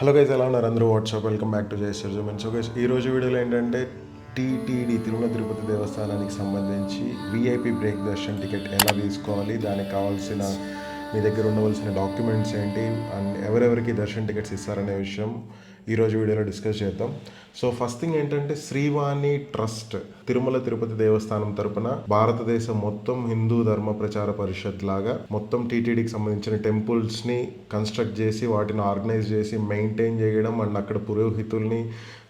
Hello guys, ఎలా ఉన్నారు అందరూ? వాట్సాప్, వెల్కమ్ బ్యాక్ టు జై సర్జమన్. సో గైస్, ఈరోజు వీడియోలో ఏంటంటే టీటీడీ తిరుమల తిరుపతి దేవస్థానానికి సంబంధించి వీఐపీ బ్రేక్ దర్శన్ టికెట్ ఎలా తీసుకోవాలి, దానికి కావాల్సిన మీ దగ్గర ఉండవలసిన డాక్యుమెంట్స్ ఏంటి, అండ్ ఎవరెవరికి దర్శన్ టికెట్స్ ఇస్తారనే విషయం ఈరోజు వీడియోలో డిస్కస్ చేద్దాం. సో ఫస్ట్ థింగ్ ఏంటంటే, శ్రీవాణి ట్రస్ట్ తిరుమల తిరుపతి దేవస్థానం తరపున భారతదేశం మొత్తం హిందూ ధర్మ ప్రచార పరిషత్ లాగా మొత్తం టీటీడీకి సంబంధించిన టెంపుల్స్ని కన్స్ట్రక్ట్ చేసి వాటిని ఆర్గనైజ్ చేసి మెయింటైన్ చేయడం, అండ్ అక్కడ పురోహితుల్ని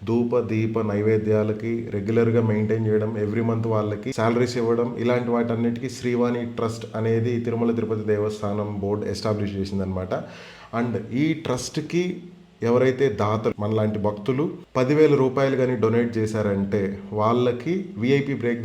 ధూప దీప నైవేద్యాలకి రెగ్యులర్గా మెయింటైన్ చేయడం, ఎవ్రీ మంత్ వాళ్ళకి శాలరీస్ ఇవ్వడం, ఇలాంటి వాటన్నిటికీ శ్రీవాణి ట్రస్ట్ అనేది తిరుమల తిరుపతి దేవస్థానం బోర్డు ఎస్టాబ్లిష్ చేసిందనమాట. అండ్ ఈ ట్రస్ట్కి ఎవరైతే దాతలు మనలాంటి భక్తులు 10,000 రూపాయలు కానీ డొనేట్ చేశారంటే వాళ్ళకి విఐపి బ్రేక్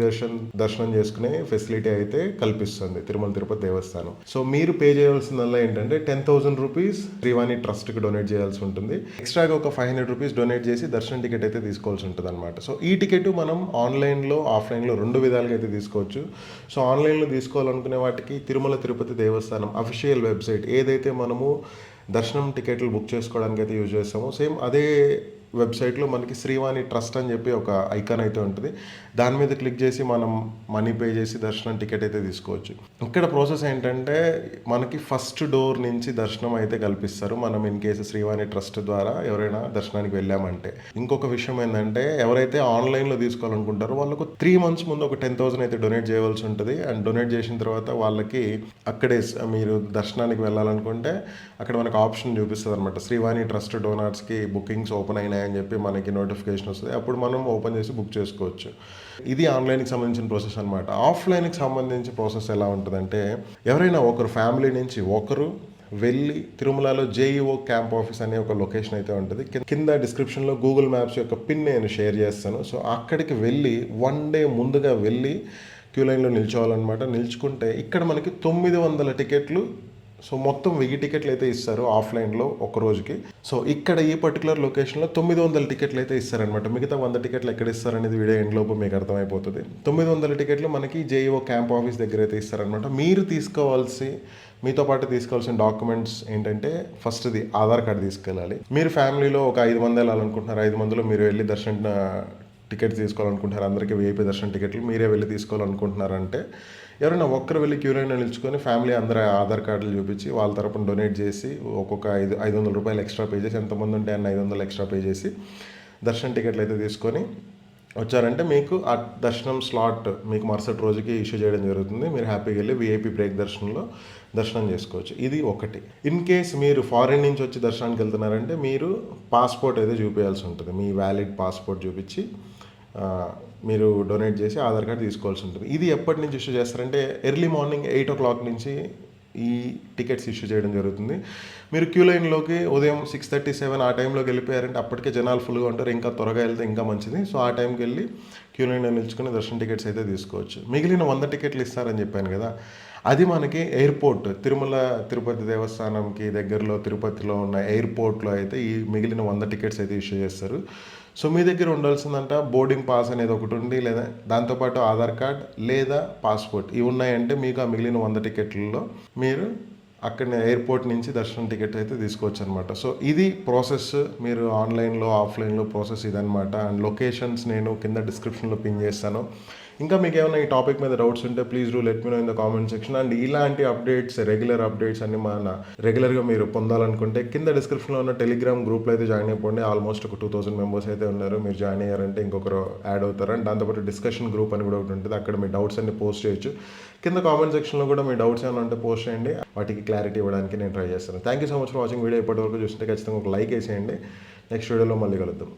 దర్శనం చేసుకునే ఫెసిలిటీ అయితే కల్పిస్తుంది తిరుమల తిరుపతి దేవస్థానం. సో మీరు పే చేయాల్సిందల్లా ఏంటంటే 10,000 రూపీస్ శ్రీవాణి ట్రస్ట్కి డొనేట్ చేయాల్సి ఉంటుంది. ఎక్స్ట్రాగా ఒక 500 రూపీస్ డొనేట్ చేసి దర్శనం టికెట్ అయితే తీసుకోవాల్సి ఉంటుంది అనమాట. సో ఈ టికెట్ మనం ఆన్లైన్లో ఆఫ్లైన్లో 2 విధాలుగా అయితే తీసుకోవచ్చు. సో ఆన్లైన్లో తీసుకోవాలనుకునే వాటికి తిరుమల తిరుపతి దేవస్థానం అఫీషియల్ వెబ్సైట్ ఏదైతే మనము దర్శనం టికెట్లు బుక్ చేసుకోవడానికి అయితే యూజ్ చేస్తామో, సేమ్ అదే వెబ్సైట్లో మనకి శ్రీవాణి ట్రస్ట్ అని చెప్పి ఒక ఐకాన్ అయితే ఉంటుంది. దాని మీద క్లిక్ చేసి మనం మనీ పే చేసి దర్శనం టికెట్ అయితే తీసుకోవచ్చు. ఇక్కడ ప్రాసెస్ ఏంటంటే, మనకి ఫస్ట్ డోర్ నుంచి దర్శనం అయితే కల్పిస్తారు మనం ఇన్ కేసు శ్రీవాణి ట్రస్ట్ ద్వారా ఎవరైనా దర్శనానికి వెళ్ళామంటే. ఇంకొక విషయం ఏంటంటే, ఎవరైతే ఆన్లైన్లో తీసుకోవాలనుకుంటారో వాళ్ళకు 3 months ముందు ఒక 10,000 అయితే డొనేట్ చేయవలసి ఉంటుంది. అండ్ డొనేట్ చేసిన తర్వాత వాళ్ళకి అక్కడే మీరు దర్శనానికి వెళ్ళాలనుకుంటే అక్కడ మనకు ఆప్షన్ చూపిస్తుంది అనమాట. శ్రీవాణి ట్రస్ట్ డోనార్స్కి బుకింగ్స్ ఓపెన్ అయినాయి అని చెప్పి మనకి నోటిఫికేషన్ వస్తుంది. అప్పుడు మనం ఓపెన్ చేసి బుక్ చేసుకోవచ్చు. ఇది ఆన్లైన్కి సంబంధించిన ప్రాసెస్ అనమాట. ఆఫ్లైన్కి సంబంధించిన ప్రాసెస్ ఎలా ఉంటుందంటే, ఎవరైనా ఒకరు ఫ్యామిలీ నుంచి ఒకరు వెళ్ళి తిరుమలలో జేఈఓ క్యాంప్ ఆఫీస్ అనే ఒక లొకేషన్ అయితే ఉంటుంది. కింద డిస్క్రిప్షన్లో గూగుల్ మ్యాప్స్ యొక్క పిన్ నేను షేర్ చేస్తాను. సో అక్కడికి వెళ్ళి 1 day ముందుగా వెళ్ళి క్యూ లైన్లో నిల్చోవాలన్నమాట. నిల్చుకుంటే ఇక్కడ మనకి 900 టికెట్లు, సో మొత్తం 1000 టికెట్లు అయితే ఇస్తారు ఆఫ్లైన్లో ఒక రోజుకి. సో ఇక్కడ ఈ పర్టికులర్ లొకేషన్లో 900 టికెట్లు అయితే ఇస్తారనమాట. మిగతా 100 టికెట్లు ఎక్కడ ఇస్తారనేది వీడియో ఎండ్లోపు మీకు అర్థమైపోతుంది. 900 టికెట్లు మనకి జేఈఓ క్యాంప్ ఆఫీస్ దగ్గర అయితే ఇస్తారనమాట. మీరు మీతో పాటు తీసుకోవాల్సిన డాక్యుమెంట్స్ ఏంటంటే, ఫస్ట్ది ఆధార్ కార్డు తీసుకెళ్ళాలి. మీరు ఫ్యామిలీలో ఒక 5 మంది వెళ్ళాలనుకుంటున్నారు. 5 మందిలో మీరు వెళ్ళి దర్శన టికెట్స్ తీసుకోవాలనుకుంటున్నారు. అందరికీ వీఐపీ దర్శన టికెట్లు మీరే వెళ్ళి తీసుకోవాలనుకుంటున్నారంటే, ఎవరైనా ఒక్కరు వెళ్ళి క్యూ లైన్లో నిల్చుకొని ఫ్యామిలీ అందరూ ఆధార్ కార్డులు చూపించి వాళ్ళ తరపున డొనేట్ చేసి ఒక్కొక్క 500 రూపాయలు ఎక్స్ట్రా పే చేసి, ఎంతమంది ఉంటే అన్న 500 ఎక్స్ట్రా పే చేసి దర్శన టికెట్లు అయితే తీసుకొని వచ్చారంటే మీకు ఆ దర్శనం స్లాట్ మీకు మరుసటి రోజుకి ఇష్యూ చేయడం జరుగుతుంది. మీరు హ్యాపీగా వెళ్ళి వీఐపీ బ్రేక్ దర్శనం చేసుకోవచ్చు. ఇది ఒకటి. ఇన్ కేస్ మీరు ఫారిన్ నుంచి వచ్చి దర్శనానికి వెళ్తున్నారంటే మీరు పాస్పోర్ట్ అయితే చూపించాల్సి ఉంటుంది. మీ వ్యాలిడ్ పాస్పోర్ట్ చూపించి మీరు డొనేట్ చేసి ఆధార్ కార్డు తీసుకోవాల్సి ఉంటుంది. ఇది ఎప్పటి నుంచి ఇష్యూ చేస్తారంటే, ఎర్లీ మార్నింగ్ 8 o'clock నుంచి ఈ టికెట్స్ ఇష్యూ చేయడం జరుగుతుంది. మీరు క్యూ లైన్లోకి ఉదయం 6:37 ఆ టైంలోకి వెళ్ళిపోయారంటే అప్పటికే జనాలు ఫుల్గా ఉంటారు. ఇంకా త్వరగా వెళ్తే ఇంకా మంచిది. సో ఆ టైంకి వెళ్ళి క్యూ లైన్లో నిల్చుకుని దర్శన టికెట్స్ అయితే తీసుకోవచ్చు. మిగిలిన 100 టికెట్లు ఇస్తారని చెప్పాను కదా, అది మనకి ఎయిర్పోర్ట్ తిరుమల తిరుపతి దేవస్థానంకి దగ్గరలో తిరుపతిలో ఉన్న ఎయిర్పోర్ట్లో అయితే ఈ మిగిలిన 100 టికెట్స్ అయితే ఇష్యూ చేస్తారు. సో మీ దగ్గర ఉండాల్సిందంట బోర్డింగ్ పాస్ అనేది ఒకటి ఉండి, లేదా దాంతోపాటు ఆధార్ కార్డ్ లేదా పాస్పోర్ట్, ఇవి ఉన్నాయంటే మీకు ఆ మిగిలిన 100 టికెట్లలో మీరు అక్కడ ఎయిర్పోర్ట్ నుంచి దర్శనం టికెట్ అయితే తీసుకోవచ్చు అనమాట. సో ఇది ప్రాసెస్. మీరు ఆన్లైన్లో ఆఫ్లైన్లో ప్రాసెస్ ఇదనమాట. అండ్ లొకేషన్స్ నేను కింద డిస్క్రిప్షన్లో పిన్ చేస్తాను. ఇంకా మీకు ఏమైనా ఈ టాపిక్ మీద డౌట్స్ ఉంటే please do let me know in the comment section. And ఇలాంటి అప్డేట్స్, రెగ్యులర్ అప్డేట్స్ అన్ని రెగ్యులర్గా మీరు పొందాలనుకుంటే కింద డిస్క్రిప్షన్లో ఉన్న టెలిగ్రామ్ గ్రూప్లో అయితే జాయిన్ అయిపోండి. ఆల్మోస్ట్ ఒక 2000 మెంబర్స్ అయితే ఉన్నారు. మీరు జాయిన్ అయ్యారంటే ఇంకొకరు యాడ్ అవుతారు. అండ్ దాంతోపాటు డిస్కషన్ గ్రూప్ అని కూడా ఒకటి ఉంటుంది. అక్కడ మీ డౌట్స్ అన్ని పోస్ట్ చేయొచ్చు. కింద కామెంట్ సెక్షన్లో కూడా మీ డౌట్స్ ఏమైనా ఉంటే పోస్ట్ చేయండి. వాటికి క్లారిటీ ఇవ్వడానికి నేను ట్రై చేస్తాను. Thank you so much for watching. Video ఇప్పటివరకు చూస్తుంటే ఖచ్చితంగా ఒక లైక్ వేసేయండి. నెక్స్ట్ వీడియోలో మళ్ళీ కలుద్దాం.